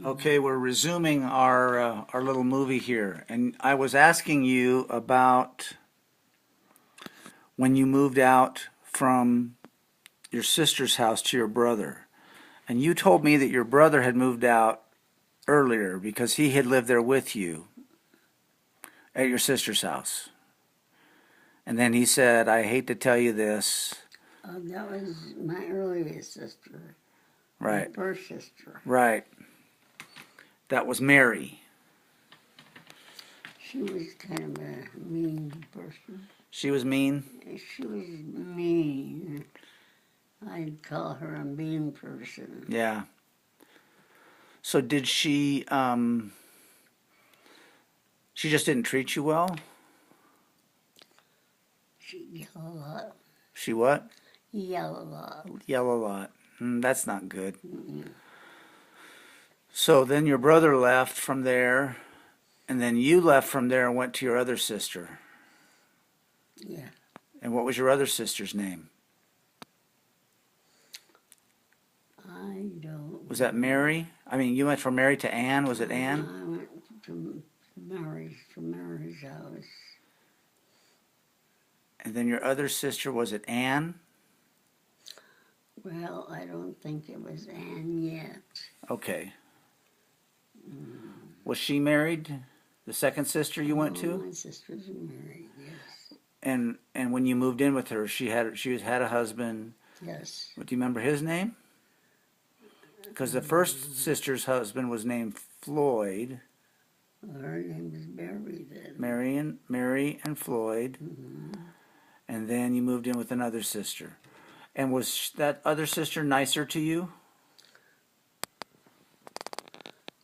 Okay, we're resuming our little movie here, and I was asking you about when you moved out from your sister's house to your brother, and you told me that your brother had moved out earlier because he had lived there with you at your sister's house. And then he said, "I hate to tell you this." Oh, that was my earliest sister. Right, My first sister. right. That was Mary. She was kind of a mean person. She was mean. She was mean. I'd call her a mean person. Yeah. So did she? She just didn't treat you well. She yelled a lot. She what? Yelled a lot. Yell a lot. That's not good. Mm-mm. So then your brother left from there, and then you left from there and went to your other sister. Yeah. And what was your other sister's name? I don't. Was that Mary? I mean, you went from Mary to Anne. Was it Anne? I went to Mary's house. And then your other sister, was it Anne? Well, I don't think it was Anne yet. Okay. Was she married? The second sister you went to? My sister's married, yes. And when you moved in with her, she had a husband. Yes. Do you remember his name? Because the first sister's husband was named Floyd. Her name was Mary then. Mary and Floyd. Mm-hmm. And then you moved in with another sister. And was that other sister nicer to you?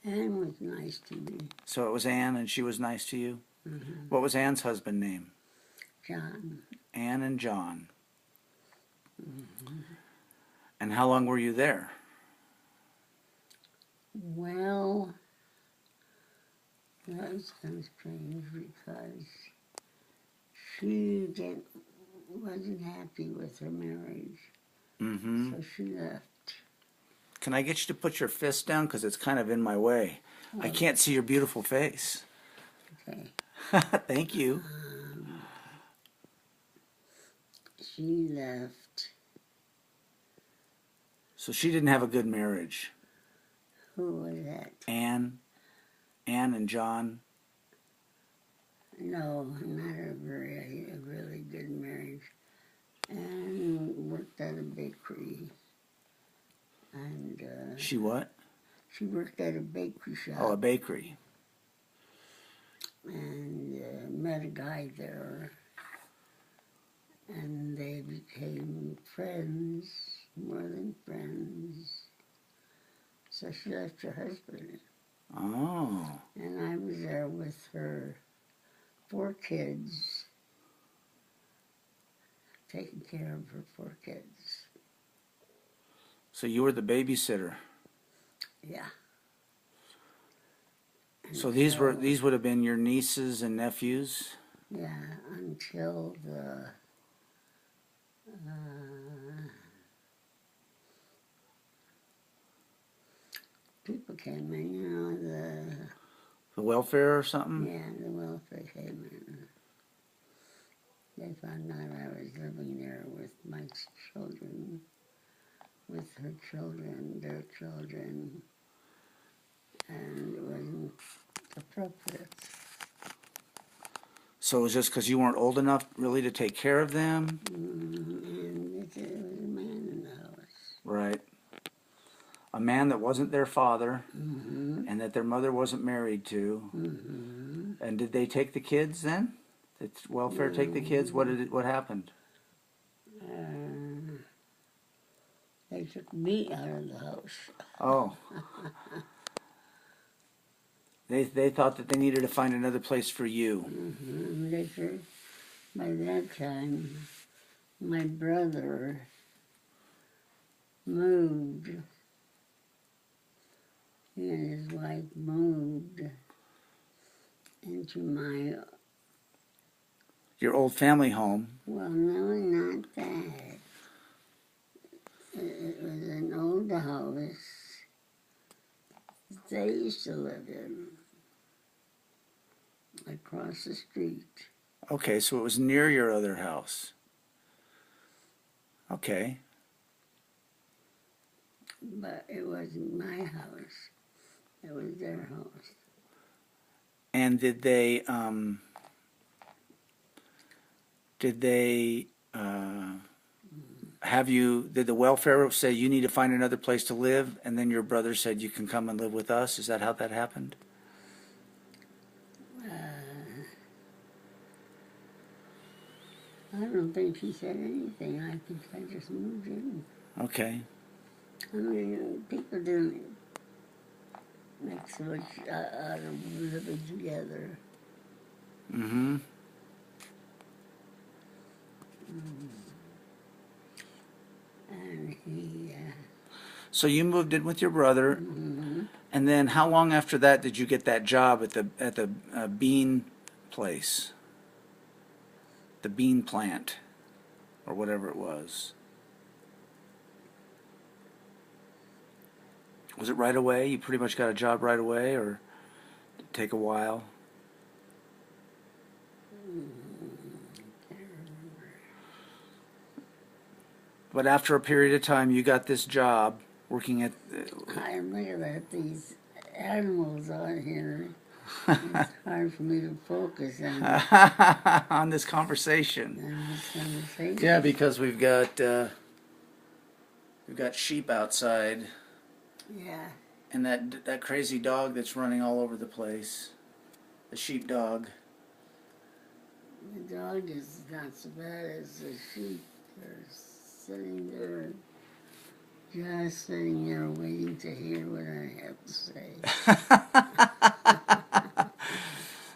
Anne was nice to me. So it was Anne, and she was nice to you? Mm-hmm. What was Anne's husband name? John. Anne and John. Mm-hmm. And how long were you there? Well, that was kind of strange because she wasn't happy with her marriage, Mm-hmm. so she left. Can I get you to put your fist down? Because it's kind of in my way. I can't see your beautiful face. Okay. Thank you. She left. So she didn't have a good marriage. Who was that? Anne and John. No, not a really good marriage. And worked at a bakery. And She what? she worked at a bakery shop. Oh, a bakery. And met a guy there. And they became friends, more than friends. So she left her husband. Oh. And I was there with her 4 kids, taking care of her 4 kids. So you were the babysitter. Yeah. And So these would have been your nieces and nephews? Yeah, until the people came in, you know, The welfare or something? the welfare came in. They found out I was living there with my children, with her children, their children, and it wasn't appropriate. So it was just because you weren't old enough really to take care of them? And it was a man in the house. Right. A man that wasn't their father, Mm-hmm. and that their mother wasn't married to. Mm-hmm. And did they take the kids then? Did welfare take the kids? What happened? They took me out of the house. Oh. They thought that they needed to find another place for you. Mm-hmm. They said, by that time, my brother moved. He and his wife moved into Your old family home. well, no, not that. It was an old house they used to live in, across the street. Okay, so it was near your other house. Okay. But it wasn't my house. It was their house. And did they have you, did the welfare say you need to find another place to live, and then your brother said you can come and live with us? Is that how that happened? I don't think she said anything. I think I just moved in. Okay. I mean, people didn't make so much out of living together. Mm-hmm. And he, So you moved in with your brother, and then how long after that did you get that job at the bean place, the bean plant, or whatever it was? Was it right away? You pretty much got a job right away, or did it take a while? But after a period of time, you got this job working at. I'm looking at these animals on here. It's hard for me to focus on on this conversation. this conversation. Yeah, because we've got sheep outside, Yeah. and that crazy dog that's running all over the place, the sheep dog. The dog is not so bad as the sheep. They're sitting there, just sitting there waiting to hear what I have to say.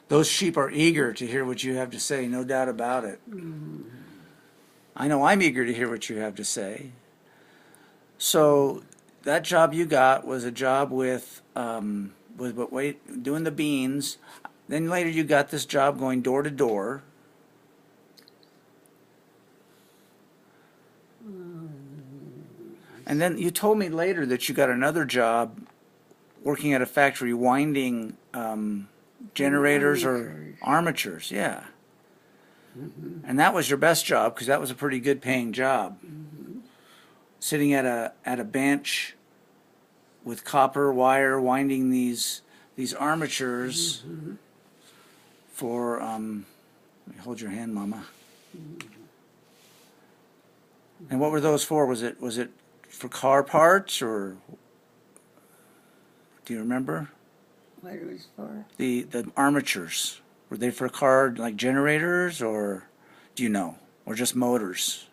Those sheep are eager to hear what you have to say, no doubt about it. I know I'm eager to hear what you have to say. So that job you got was a job with doing the beans. Then later you got this job going door to door. And then you told me later that you got another job working at a factory winding generators or armatures. Yeah. And that was your best job because that was a pretty good paying job. Sitting at a bench with copper wire winding these armatures for let me hold your hand, Mama. And what were those for? Was it for car parts, or do you remember? What it was for? The armatures, were they for car like generators, or do you know, or just motors?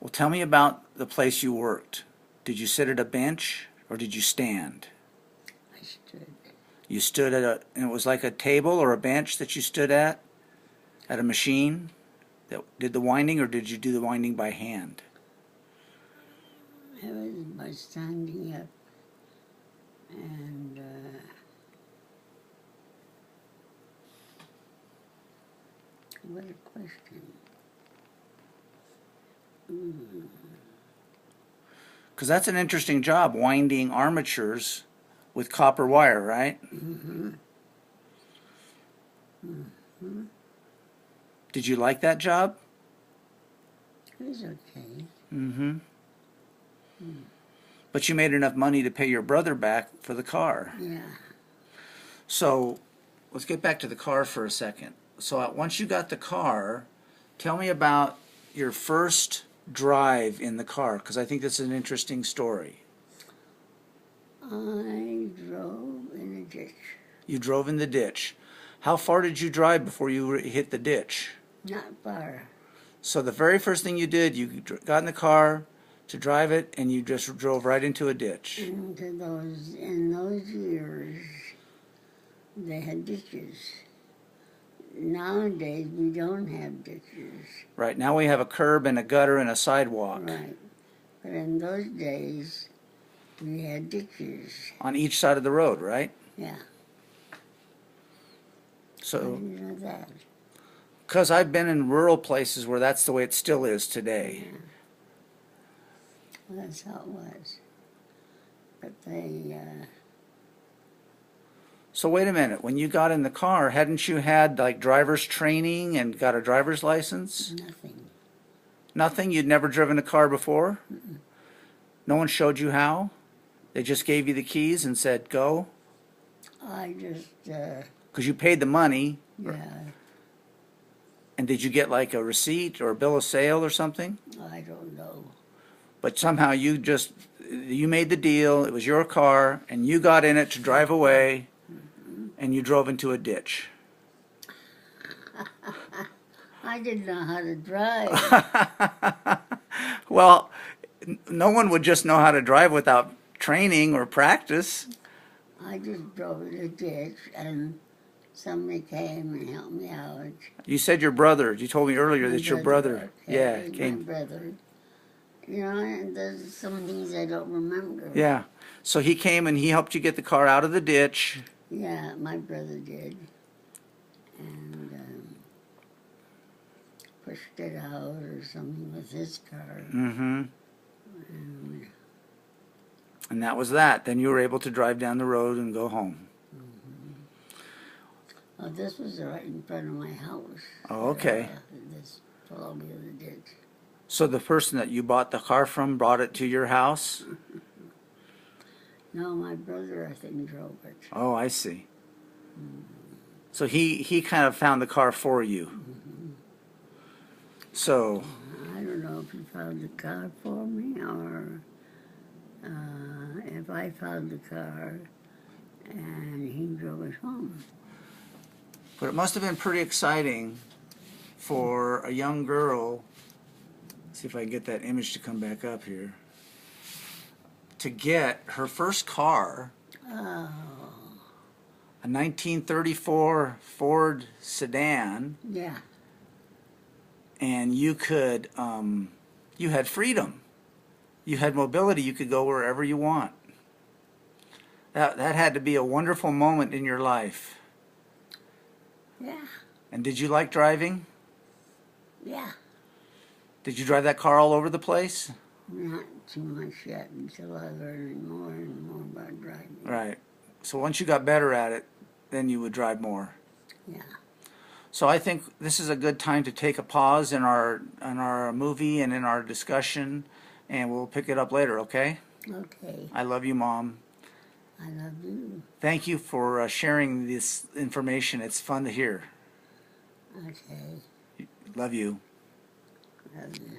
Well, tell me about the place you worked. Did you sit at a bench or did you stand? I stood. You stood and it was like a table or a bench that you stood at a machine that did the winding, or did you do the winding by hand? It was by standing up and what a question. Because that's an interesting job, winding armatures with copper wire, right? Did you like that job? It was okay. But you made enough money to pay your brother back for the car. Yeah. So let's get back to the car for a second. So once you got the car, tell me about your first drive in the car, because I think this is an interesting story. I drove in a ditch. You drove in the ditch. How far did you drive before you hit the ditch? Not far. So the very first thing you did, you got in the car to drive it, and you just drove right into a ditch. In those years, they had ditches. Nowadays, we don't have ditches. Right, now we have a curb and a gutter and a sidewalk. Right. But in those days, we had ditches. On each side of the road, right? Yeah. So, didn't you know that? because I've been in rural places where that's the way it still is today. Well, that's how it was. But they, So wait a minute. When you got in the car, hadn't you had like driver's training and got a driver's license? nothing. Nothing? You'd never driven a car before? No one showed you how? They just gave you the keys and said, go? I just, Because you paid the money. yeah, And did you get like a receipt or a bill of sale or something? I don't know. But somehow you made the deal. It was your car and you got in it to drive away and you drove into a ditch. I didn't know how to drive. Well, no one would just know how to drive without training or practice. I just drove in a ditch and somebody came and helped me out. You said your brother. You told me earlier My that your brother, okay, my came. brother. You know, and there's some things I don't remember. Yeah. So he came and he helped you get the car out of the ditch. Yeah, my brother did. And pushed it out or something with his car. Mm-hmm. And And that was that. Then you were able to drive down the road and go home. oh, this was right in front of my house. Oh, okay. This fell over the ditch. So the person that you bought the car from brought it to your house? No, my brother, I think, drove it. Oh, I see. So he kind of found the car for you. So, I don't know if he found the car for me or if I found the car and he drove it home. but it must have been pretty exciting for a young girl. See if I can get that image to come back up here. To get her first car, Oh, a 1934 Ford sedan, yeah. and you could, you had freedom. You had mobility. You could go wherever you want. That had to be a wonderful moment in your life. Yeah, And did you like driving? yeah. Did you drive that car all over the place? Not too much yet until I learned more and more about driving. Right. So once you got better at it, then you would drive more. Yeah. So I think this is a good time to take a pause in our movie and in our discussion, and we'll pick it up later, okay? Okay. I love you, Mom. I love you. Thank you for sharing this information. It's fun to hear. Okay. Love you. Love you.